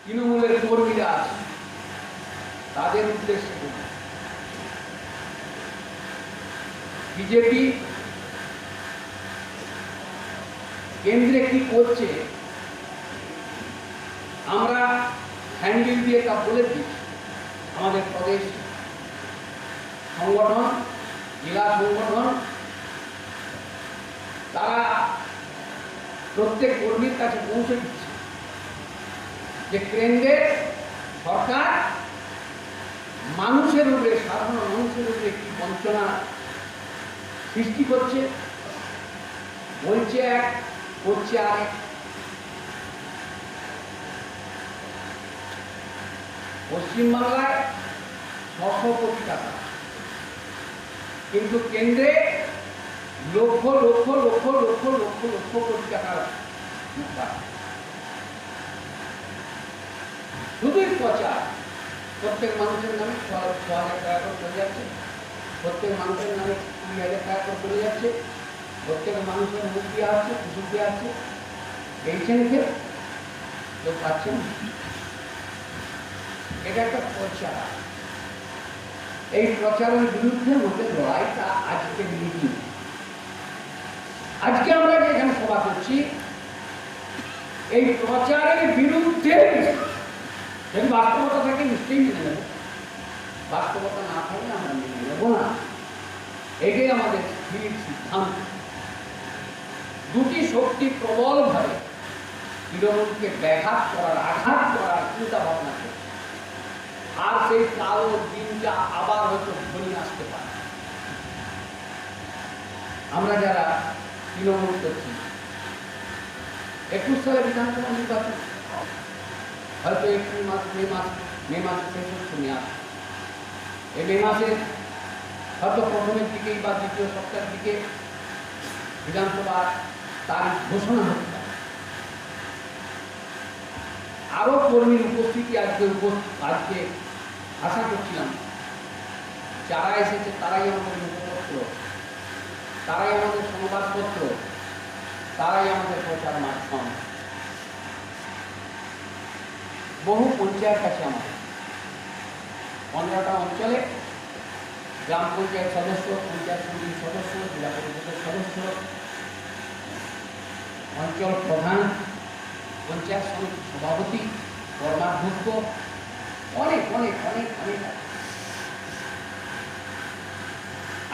তৃণমূলের কর্মীরা তাদের উদ্দেশ্যে বিজেপি কেন্দ্রে কি করছে আমরা হ্যান্ডেল দিয়ে তা বলে দিচ্ছি। আমাদের প্রদেশ সংগঠন, জেলা সংগঠন, তারা প্রত্যেক কর্মীর কাছে পৌঁছে দিচ্ছে যে কেন্দ্রের সরকার মানুষের উপরে, সাধারণ মানুষের উপরে কি বঞ্চনা সৃষ্টি করছে, বলছে এক, করছে আরেক। পশ্চিমবাংলায় 600 কোটি টাকা, কিন্তু কেন্দ্রে লক্ষ লক্ষ লক্ষ লক্ষ লক্ষ লক্ষ কোটি টাকা শুধুই প্রচার। প্রত্যেক মানুষের নামে 6,000 টাকা করে চলে যাচ্ছে, প্রত্যেক মানুষের নামে 20,000 টাকা করে চলে যাচ্ছে, প্রত্যেক মানুষের মুখ দেওয়া হচ্ছে, কুসুর দেওয়া হচ্ছে। পেয়েছেন কেউ? কেউ পাচ্ছেন? এটা একটা প্রচার। এই প্রচারের বিরুদ্ধে আমাদের লড়াইটা আজকে মিটিং। আজকে আমরা যেখানে সভা করছি এই প্রচারের বিরুদ্ধে। যদি বাস্তবতা থাকে নিশ্চয়ই মেনে নেব, বাস্তবতা না থাকলে আমরা মেনে নেব না। এটাই আমাদের স্থির সিদ্ধান্ত। দুটি শক্তি প্রবলভাবে তৃণমূলকে ব্যাঘাত করার, আঘাত করার চিন্তা ভাবনা করে, আর সেই কালো দিনটা আবার হয়তো ঘনিয়ে আসতে পারে। আমরা যারা তৃণমূল করছি, 21 সালে বিধানসভা নির্বাচন হয়তো এপ্রিল মাস, মে মাসে শেষের সময় আসে। এই মে মাসে হয়তো প্রথমের দিকেই বা দ্বিতীয় সপ্তাহের দিকে বিধানসভার তারিখ ঘোষণা হতে পারে। আরো কর্মীর উপস্থিতি আজকে আশা করছিলাম। যারা এসেছে তারাই আমাদের মুখপত্র, তারাই আমাদের সংবাদপত্র, তারাই আমাদের প্রচার মাধ্যম। বহু পঞ্চায়েত আছে আমাদের, 15টা অঞ্চলে গ্রাম পঞ্চায়েত সদস্য, পঞ্চায়েত সমিতির সদস্য, জেলা পরিষদের সদস্য, অঞ্চল প্রধান, পঞ্চায়েত সমিতির সভাপতি, কর্মাধ্যক্ষ, অনেক অনেক অনেক অনেক।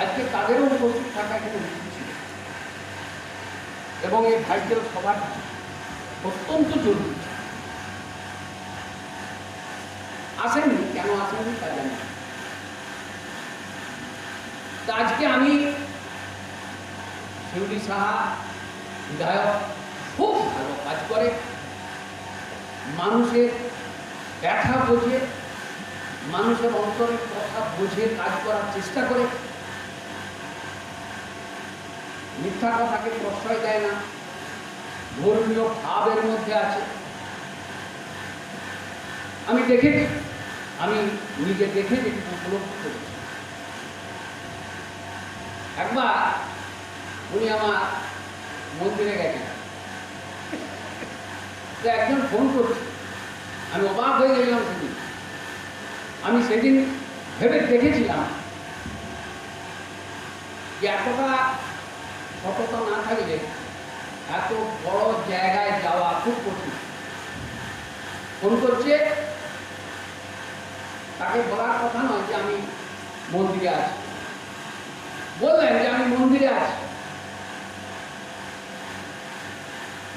আজকে তাদেরও উপস্থিত থাকা কিন্তু উচিত ছিল এবং এই ভাইটাল সভাটা অত্যন্ত জরুরি। আসেননি, কেন আসেননি তা জানি না। তা আজকে আমি শিউলি সাহা বিধায়ক খুব ভালো কাজ করে, মানুষের ব্যথা বোঝে, মানুষের অন্তরের কথা বুঝে কাজ করার চেষ্টা করে, মিথ্যা কথাকে প্রশ্রয় দেয় না, ধর্মীয় ভাবের মধ্যে আছে। আমি দেখেছি, আমি নিজে দেখে যেটি উপলব্ধি করেছি। একবার উনি আমার মন্দিরে গেছেন, তো একজন ফোন করছে, আমি অবাক হয়ে গেলাম। আমি সেদিন ভেবে দেখেছিলাম যে এতটা সততা না থাকলে এত বড় জায়গায় যাওয়া খুব কঠিন। ফোন করছে, তাকে বলার কথা নয় যে আমি মন্দিরে আছি, বললেন যে আমি মন্দিরে আছি।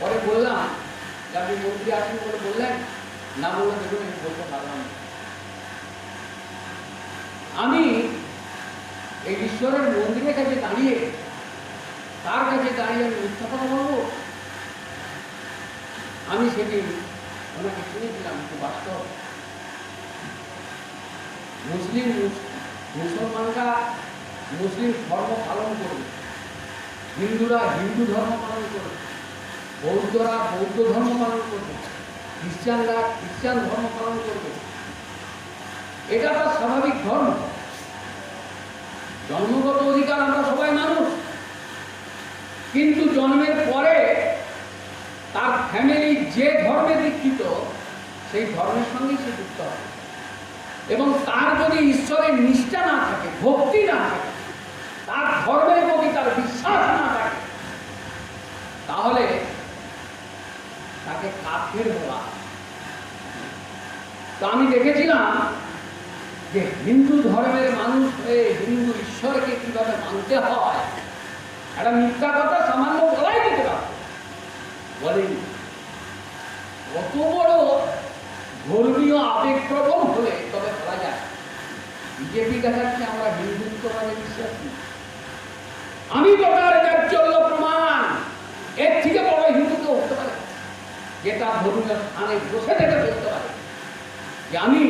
পরে বললাম যে আপনি মন্দিরে আছেন বলে বললেন না, বললে দেখুন আমি বলতে পারলাম না। আমি এই ঈশ্বরের মন্দিরের কাছে দাঁড়িয়ে, তার কাছে দাঁড়িয়ে আমি মিথ্যা কথা বলবো? আমি সেদিন ওনাকে শুনেছিলাম যে বাস্তব মুসলমানরা মুসলিম ধর্ম পালন করবে, হিন্দুরা হিন্দু ধর্ম পালন করবে, বৌদ্ধরা বৌদ্ধ ধর্ম পালন করবে, খ্রিস্টানরা খ্রিস্টান ধর্ম পালন করবে। এটা তো স্বাভাবিক ধর্ম। জন্মগত অধিকার আমরা সবাই মানুষ, কিন্তু জন্মের পরে তার ফ্যামিলি যে ধর্মে দীক্ষিত সেই ধর্মের সঙ্গেই সে যুক্ত হবে, এবং তার যদি ঈশ্বরের নিষ্ঠা না থাকে, ভক্তি না থাকে, তার ধর্মের প্রতি তার বিশ্বাস না থাকে, তাহলে তাকে কাফের বলা। তো আমি দেখেছিলাম যে হিন্দু ধর্মের মানুষ হয়ে হিন্দু ঈশ্বরকে কিভাবে মানতে হয়, একটা মিথ্যা কথা সামান্য বলাই দিতে পারে, বলেনি। কত বড় ধর্মীয় আবেগপ্রবণ হলে তবে বলা যায় বিজেপি দেখাচ্ছে আমরা হিন্দুত্ববাদে বিশ্বাসী। আমি তো তার চলল প্রমাণ, এর থেকে বড় হিন্দুত্ব হতে পারে, যেটা ধর্মীয় স্থানে বসে থেকে বলতে পারে যে আমি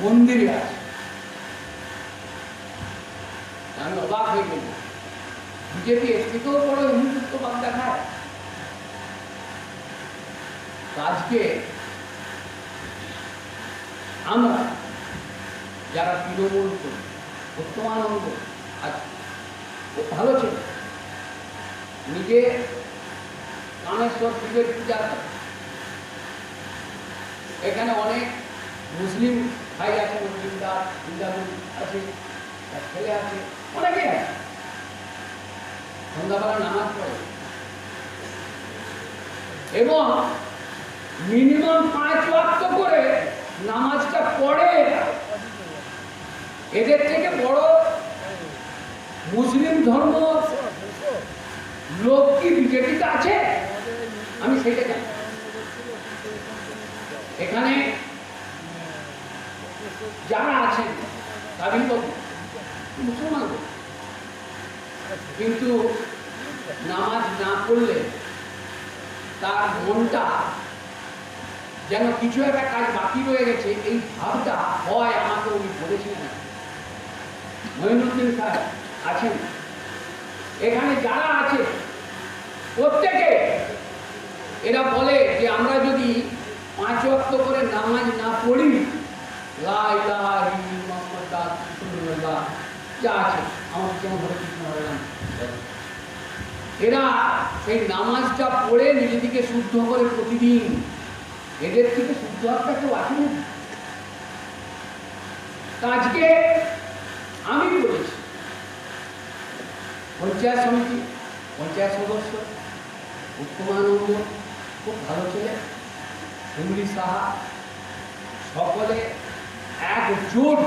মন্দিরে আছি। আমি অবাক হয়ে গেল, বিজেপি এর থেকেও বড় হিন্দুত্ববাদ দেখায়। আজকে আমরা যারা তৃণমূল করি, উত্তমানন্দ আজ খুব ভালো ছিল, নিজে কামেশ্বর শিবের পূজা, এখানে অনেক মুসলিম ভাই আছে, মুসলিমদার আছে, তার ছেলে আছে, অনেকে আছে, সন্ধ্যাবেলা নামাজ পড়ে এবং মিনিমাম 5 ওয়াক্ত করে নামাজটা পড়ে। এদের থেকে বড় মুসলিম ধর্ম লোক কি বিজেপিতে আছে? আমি সেটা জানি। এখানে যারা আছেন তাদের মুসলমান, কিন্তু নামাজ না পড়লে তার মনটা যেন কিছু একটা কাজ বাকি রয়ে গেছে, এই ভাবটা হয়। আমাকে উনি বলেছিলেন, মঈনুদ্দিন সাহেব আছেন, এখানে যারা আছে প্রত্যেকে এরা বলে যে আমরা যদি 5 ওয়াক্ত করে নামাজ না পড়ি, লা ইলাহা ইল্লাল্লাহ রাসূলুল্লাহ যা আছে আমার যেমন ধরে কৃষ্ণ নাম, এরা সেই নামাজটা পড়ে নিজেদেরকে শুদ্ধ করে প্রতিদিন। এদের থেকে শুদ্ধ একটা কেউ আছে না। আজকে আমি বলেছি পঞ্চায়েত সমিতি, পঞ্চায়েত সদস্য উত্তমানন্দ খুব ভালো ছেলে, সুমরি সাহা, সকলে একজোট,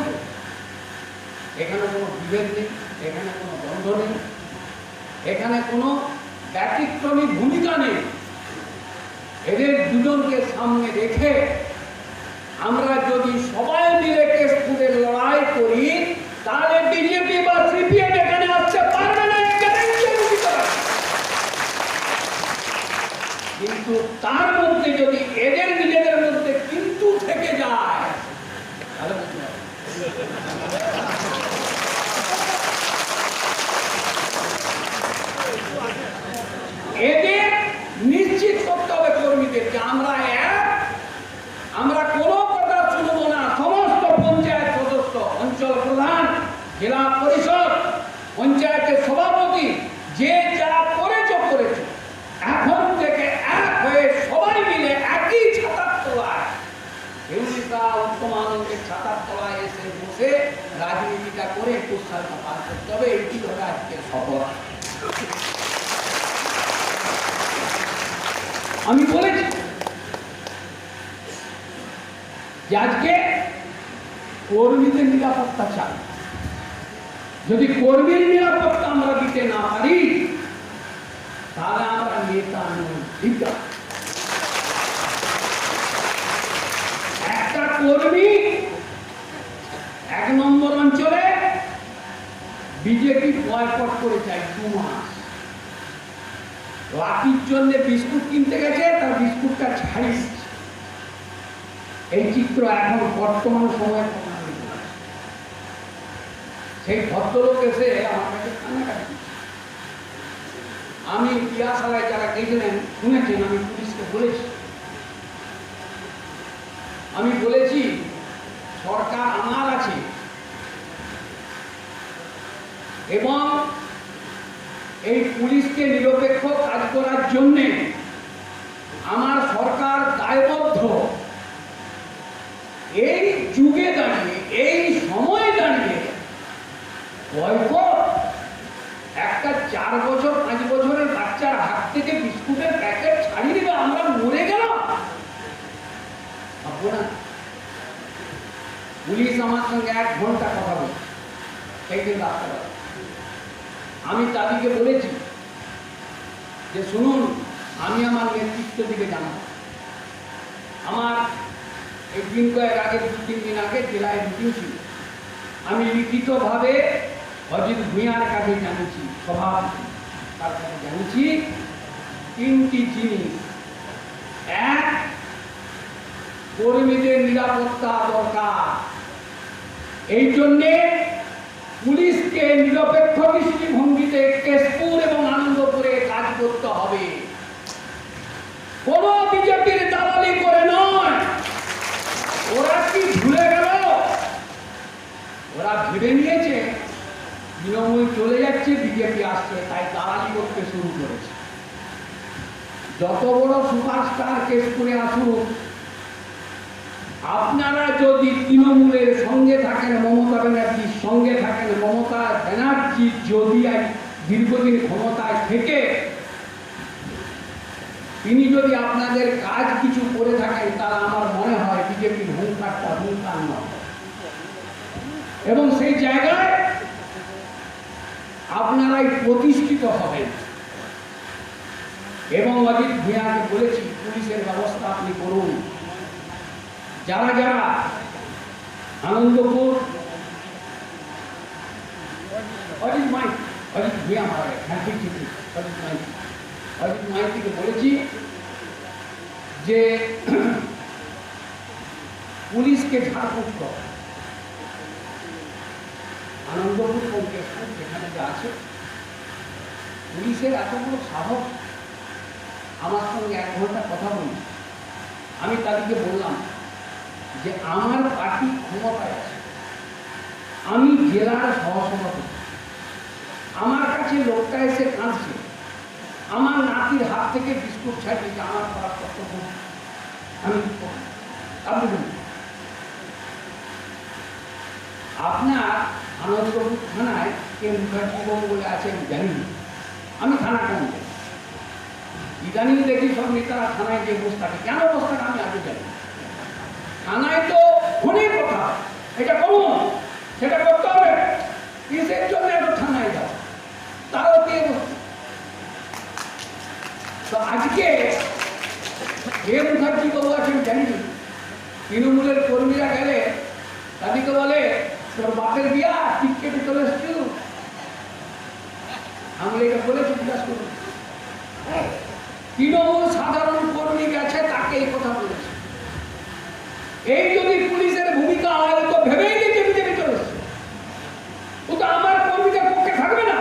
এখানে কোনো বিভেদ নেই, এখানে কোনো দ্বন্দ্ব নেই, এখানে কোনো ব্যতিক্রমী ভূমিকা নেই। এদের দুজনকে সামনে রেখে আমরা যদি সবাই মিলে কেশপুরের লড়াই করি, তাহলে বিজেপি বা সিপিএম এখানে আসতে পারবে না। কিন্তু তার মধ্যে যদি এদের নিজেদের মধ্যে কিন্তু থেকে যায়, তাহলে এদের নিশ্চিত করতে হবে কর্মীদের যে আমরা আমরা কোনো কথা শুনবো না। সমস্ত পঞ্চায়েত সদস্য, অঞ্চল প্রধান, জেলা পরিষদ, পঞ্চায়েতের সভাপতি, যে যা করেছো এখন থেকে এক হয়ে সবাই মিলে একই ছাতার তলায়, উত্তমানন্দের ছাতার তলায় এসে বসে রাজনীতিটা করে 21 সালটা পার করতে হবে। এইটি হবে আজকের শপথ। আমি বলেছি যে আজকে কর্মীদের নিরাপত্তা চাই। যদি কর্মীর নিরাপত্তা আমরা দিতে না পারি, তাহলে আমরা নেতা নই। একটা কর্মী 1 নম্বর অঞ্চলে বিজেপি বয়কট করে চাই 2 মাস। লাঠির জন্য বিস্কুট কিনতে গেছে, তার বিস্কুটটা ছাড়িয়ে দিচ্ছে। এই চিত্র এখন বর্তমান সময়ে সেই ভদ্রলোক এসে আমার কাছে কান্নাকাটি। আমি পিয়াশালায় যারা গেছিলেন শুনেছেন, আমি পুলিশকে বলেছি, আমি বলেছি সরকার আমার আছে, এবং এই পুলিশকে নিরপেক্ষ কাজ করার জন্যে আমার সরকার দায়বদ্ধ। এই যুগে দাঁড়িয়ে, এই সময়ে দাঁড়িয়ে হয়তো একটা 4 বছর 5 বছরের বাচ্চার হাত থেকে বিস্কুটের প্যাকেট ছাড়িয়ে দিবে, আমরা মরে গেলাম। ভাববো না? পুলিশ আমার সঙ্গে 1 ঘন্টা কথা বলছে সেই দিন রাত্রেবেলা। আমি তাদেরকে বলেছি যে শুনুন, আমি আমার নেতৃত্ব দিকে জানাবো। আমার এই দিন কয়েক আগে, 2-3 দিন আগে জেলায় মিটিং ছিল। আমি লিখিতভাবে অজিত ভূঁইয়ার কাছে জানিয়েছি, সভাপতি তার কাছে জানিয়েছি 3টি জিনিস। 1, কর্মীদের নিরাপত্তা দরকার। এই জন্যে পুলিশকে নিরপেক্ষ দৃষ্টিভঙ্গিতে কেশপুর এবং আনন্দপুরে কাজ করতে হবে। কোন বিজেপির দালালি করে নয়। ওরা কি ভুলে গেল? ওরা ভেবে নিয়েছে তৃণমূল চলে যাচ্ছে, বিজেপি আসছে, তাই দালালি করতে শুরু করেছে। যত বড় সুপারস্টার কেশপুরে আসুক, আপনারা যদি তৃণমূলের সঙ্গে থাকেন, মমতা ব্যানার্জির সঙ্গে থাকেন, মমতা ব্যানার্জি যদি দীর্ঘদিন ক্ষমতায় থেকে তিনি যদি আপনাদের কাজ কিছু করে থাকেন, তাহলে আমার মনে হয় বিজেপির হুঙ্কারটা হুঙ্কার নয়। এবং সেই জায়গায় আপনারাই প্রতিষ্ঠিত হবেন। এবং অজিত ভূঁইয়াকে বলেছি, পুলিশের ব্যবস্থা আপনি করুন। যারা যারা আনন্দপুর, অজিত ভূঁইয়া মারা গেছে, হ্যাঁ ঠিক ঠিক, অজিত মাইতিকে বলেছি যে পুলিশকে ঝাড়ফুঁক করো। আনন্দপুর এবং কেশপুর যেখানে যা আছে, পুলিশের এত বড় সাহস। আমার সঙ্গে 1 ঘন্টা কথা বলি। আমি তাদেরকে বললাম যে আমার পার্টি ক্ষমতায় আছে, আমি জেলার সহসভাপতি, আমার কাছে লোকটা এসে কাঁদছে, আমার নাতির হাত থেকে বিস্কুট ছাড়িয়েছে, আমার করার কর্তব্য আমি আপনি বলুন। আপনার আনন্দপুর থানায় কে মুখার্জি বাবু বলে আছে আমি জানি না, আমি থানা কেন যাই? ইদানিং দেখি সব নেতারা থানায় যে বসে থাকে, কেন বসে থাকে আমি আগে জানি। থানায় তো ফোনের কথা, এটা করুন, সেটা করতে হবে, কিসের জন্য এত থানায় যাও? তাও কে বসছে? তো আজকে কে মুখার্জি বাবু আছেন জানি না। তৃণমূলের কর্মীরা গেলে তাদেরকে বলে তোর বাপের বিয়া টিকেটে চলে এসছিল। আমি এটা বলেছি, জিজ্ঞাসা করুন। তৃণমূল সাধারণ কর্মী গেছে, তাকে এই কথা বলেছে। এই যদি পুলিশের ভূমিকা হয়, তো ভেবেই গেছে বিজেপি চলে এসছে, ও তো আমার কর্মীদের পক্ষে থাকবে না।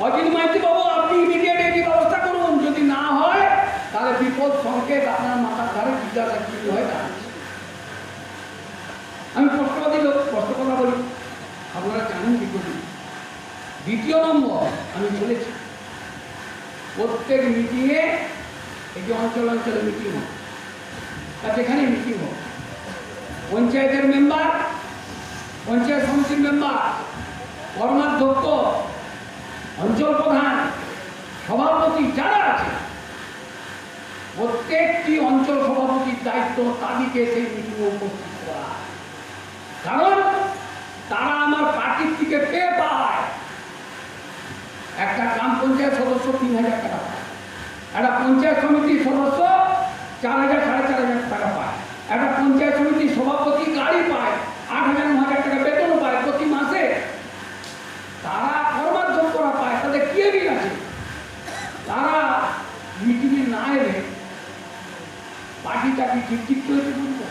অজিত মাইতি বাবু, আপনি ইমিডিয়েট এই ব্যবস্থা করুন। যদি না হয় তাহলে বিপদ সংকেত আপনার মাথার ধারে জিজ্ঞাসা কি হয় দাঁড়াচ্ছে। আমি স্পষ্টবাদী লোক, স্পষ্ট কথা বলি, আপনারা জানেন কি করি। 2 নম্বর, আমি বলেছি প্রত্যেক মিটিংয়ে, এই যে অঞ্চলে মিটিং হয়, আর যেখানে মিটিং হোক, পঞ্চায়েতের মেম্বার, পঞ্চায়েত সমিতির মেম্বার, কর্মাধ্যক্ষ, অঞ্চল প্রধান, সভাপতি যারা আছে, প্রত্যেকটি অঞ্চল সভাপতির দায়িত্ব তাদেরকে সেই মিটিংয়ে উপস্থিত করা। কারণ তারা আমার পার্টির থেকে পেয়ে পায়। একটা গ্রাম পঞ্চায়েত সদস্য 3000 টাকা পায়, একটা পঞ্চায়েত সমিতির সদস্য 4000 4500 টাকা পায়, একটা পঞ্চায়েত সমিতির সভাপতি গাড়ি পায়, 8000 9000 টাকা বেতন পায় প্রতি মাসে। তারা কর্মাধ্যক্ষরা পায়, তাদের কি আছে? তারা মিটিংয়ে না এলে পার্টিটাকে ঠিক করেছে বলবো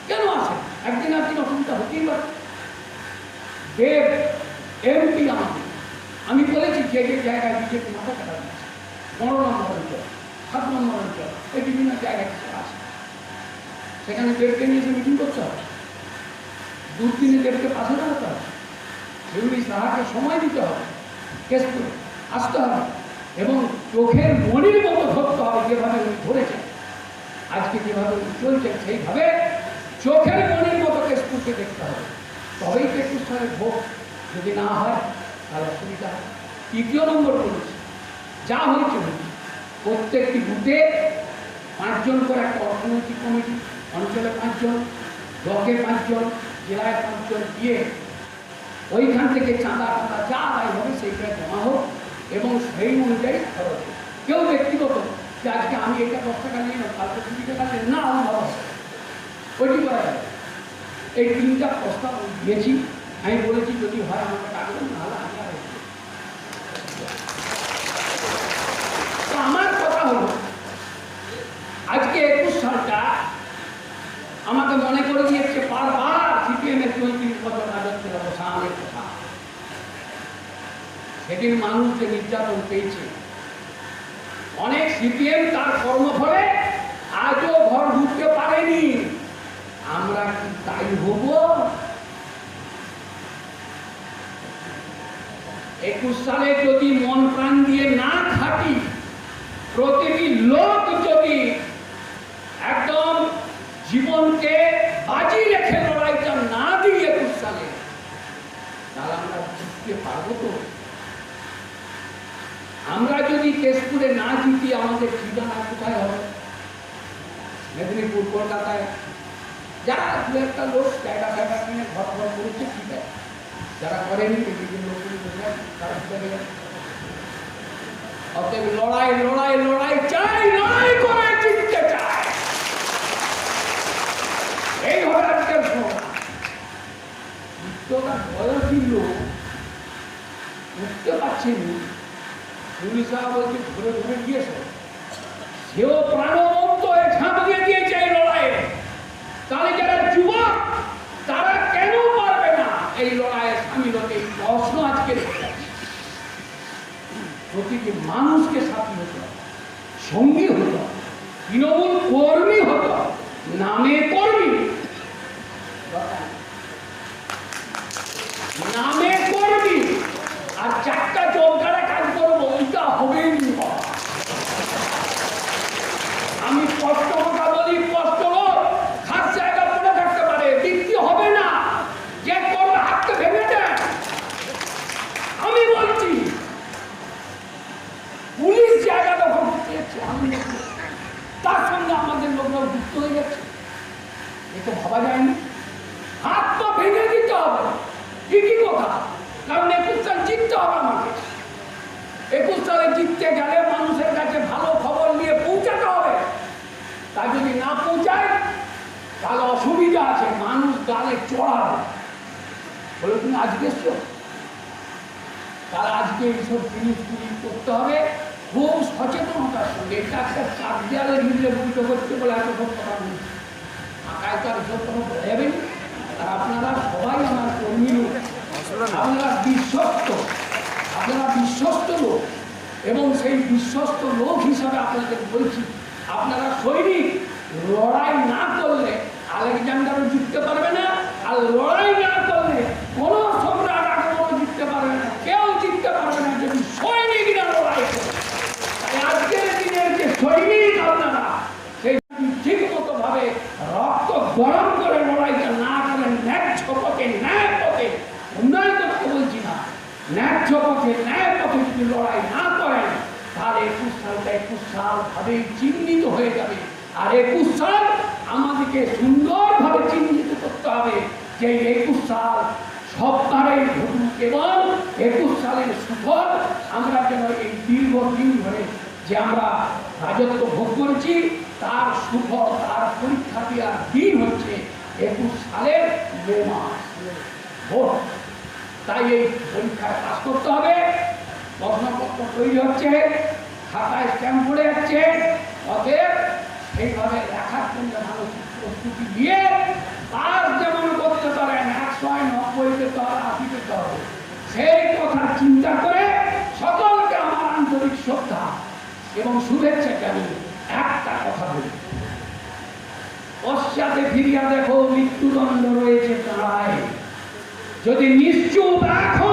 কেন আসে? একদিন অসুবিধা হতেই পারে। দেব এমপি আমাদের, আমি বলেছি যে যে জায়গায় বিজেপি মাথা কাটা দিচ্ছে, 15 নম্বর অঞ্চল, 7 নম্বর অঞ্চল, এই বিভিন্ন জায়গায় আছে, সেখানে দেবকে নিয়ে এসে মিটিং করতে হবে। 2 দিনে দেবকে পাশে দাঁড়াতে হবে। শিউলি সাহাকে সময় দিতে হবে, কেশপুরে আসতে হবে এবং চোখের মনির মতো ধরতে হবে, যেভাবে উনি ধরেছেন আজকে, যেভাবে উনি চলছেন সেইভাবে চোখের মনির মতো কেশপুরকে দেখতে হবে। তবেই 21 সালের ভোট। যদি না হয় তাহলে অসুবিধা হয়। তৃতীয় নম্বর বলেছি, যা হয়েছে হয়েছে, প্রত্যেকটি বুথে 5 জন করে একটা অর্থনৈতিক কমিটি, অঞ্চলে 5 জন, ব্লকে 5 জন, জেলায় 5 জন দিয়ে ওইখান থেকে চাঁদা টাঁদা যা আদায় হবে সেইটা জমা হোক এবং সেই অনুযায়ী খরচ হোক। কেউ ব্যক্তিগত যে আজকে আমি এটা 10 টাকা নিয়ে না, কালকে 20 টাকা নিয়ে না, আমি ভালো ওইটি করা যাবে। এই 3টা প্রস্তাব দিয়েছি। আমি বলেছি যদি হয় আমাকে ডাকবেন, নাহলে আমি আর তো আমার কথা হলো আজকে 21 সালটা আমাকে মনে করে দিয়েছে বারবার সিপিএমের 34 বছর রাজত্বের অবসানের কথা। সেদিন মানুষ যে নির্যাতন পেয়েছে, অনেক সিপিএম তার কর্মফলে আজও ঘর ঢুকতে পারেনি। আমরা কি তাই হব? 21 সালে যদি মন প্রাণ দিয়ে না খাটি, প্রতিটি লোক যদি একদম জীবনকে বাজি রেখে লড়াইটা না দিই 21 সালে, তাহলে আমরা জিততে পারবো তো? আমরা যদি কেশপুরে না জিতি আমাদের ঠিকানা কোথায় হবে? মেদিনীপুর, কলকাতায় যারা দু একটা লোক জায়গা জায়গা কিনে ঘর ঘর করেছে, ঠিক আছে। যারা করেনি বিভিন্ন লোকগুলি তারা ঠিক আছে। অতএব লড়াই লড়াই লড়াই চাই, লড়াই করে জিততে চাই, এই হবে আজকের সময়। উত্তরটা বয়সী লোক উঠতে পারছেনি, পুলিশ বলছে ঘুরে ঘুরে গিয়েছ, সেও প্রাণবন্ত হয়ে ঝাঁপ দিয়ে দিয়েছে এই লড়াইয়ে। তাহলে যারা যুবক তারা কেন পারবে না এই লড়াইয়ে সামিল হতে? এই প্রশ্ন আজকে প্রতিটি মানুষকে সাথী হতে হবে, সঙ্গী হতে হবে, তৃণমূল কর্মী হতে হবে, নামে কর্মী, নামে কর্মী। আর 4টা চৌকারে কাজ করবো, ওইটা হবেই না। আমি কষ্ট কথা বলি, কষ্ট লোক খাস জায়গা পড়ে থাকতে পারে, বৃত্তি হবে না, যে করবে হাতকে ভেঙে দেয়। আমি বলছি পুলিশ জায়গা দখল করতে যাচ্ছে, আমি তার সঙ্গে আমাদের লোকরাও যুক্ত হয়ে যাচ্ছে, এটা ভাবা যায়নি। হাত তো ভেঙে দিতে হবে, ঠিকই কথা, কারণ 21 সাল জিততে হবে আমাকে। 21 সালে জিততে গেলে মানুষের কাছে ভালো খবর নিয়ে পৌঁছাতে হবে। তা যদি না পৌঁছায় তাহলে অসুবিধা আছে, মানুষ গালে চড়াবে, বলে তুমি আজকে এসছো, তাহলে আজকে এইসব জিনিসগুলি করতে হবে খুব সচেতনতার সঙ্গে। এটা একটা 4 দেয়ালের মিলে বলতে করতে বলে এত সব কথা বলছি, আঁকায় তো আর এসব কথা বলে যাবেন। আর আপনারা সবাই আমার কর্মী লোক, আপনারা বিশ্বস্ত, আপনারা বিশ্বস্ত লোক, এবং সেই বিশ্বস্ত লোক হিসাবে আপনাদের বলছি, আপনারা সৈনিক। লড়াই না করলে আলেকজান্ডারও জিততে পারবে না, আর লড়াই না করলে কোন সম্রাট আক্রমণ জিততে পারবে না, কেউ জিততে পারবে না যদি সৈনিক না লড়াই করে। তাই আজকের দিনের যে সৈনিক আপনারা, সেই ঠিক মতো ভাবে রক্ত গরম করে লড়াইটা না করেন, ন্যায্য পথে, ন্যায় পথে, উন্নয়ন করতে বলছি না, ন্যায্য পথে, ন্যায় পথে যদি লড়াই না করেন, তাহলে 21 সালটা 21 সাল ভাবেই চিহ্নিত হয়ে যাবে। আর 21 সাল আমাদেরকে সুন্দরভাবে চিহ্নিত করতে হবে যে 21 সাল সবটাই ঘটুক, এবং 21 সালের সুফল আমরা যেন এই দীর্ঘদিন ধরে যে আমরা রাজত্ব ভোগ করেছি তার সুফল, তার পরীক্ষা দেওয়ার দিন হচ্ছে 21 সালের মে মাস ভোট। তাই এই পরীক্ষায় পাস করতে হবে। প্রশ্নপত্র তৈরি হচ্ছে, খাতায় স্ট্যাম্প পড়ে যাচ্ছে, অতএব এইভাবে লেখার জন্য মানসিক প্রস্তুতি দিয়ে পাস যেমন করতে পারেন, 190 পেতে হবে, 80 পেতে হবে, সেই কথা চিন্তা করে সকলকে আমার আন্তরিক শ্রদ্ধা এবং শুভেচ্ছা জানিয়ে একটা কথা বলি, পশ্চাতে ফিরিয়া দেখো মৃত্যুদণ্ড রয়েছে দাঁড়ায়, যদি নিশ্চুপ এখন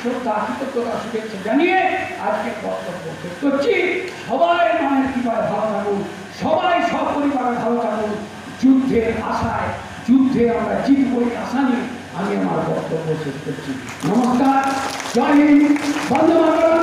শ্রদ্ধা কৃতজ্ঞতা শুভেচ্ছা জানিয়ে আজকে বক্তব্য শেষ করছি। সবাই মায়ের কৃপায় ভালো থাকুন, সবাই সপরিবারে ভালো থাকুন। যুদ্ধের আশায়, যুদ্ধে আমরা জিতবই আশা নিয়ে আমি আমার বক্তব্য শেষ করছি। নমস্কার, জয় হিন্দ, বন্দে মাতরম।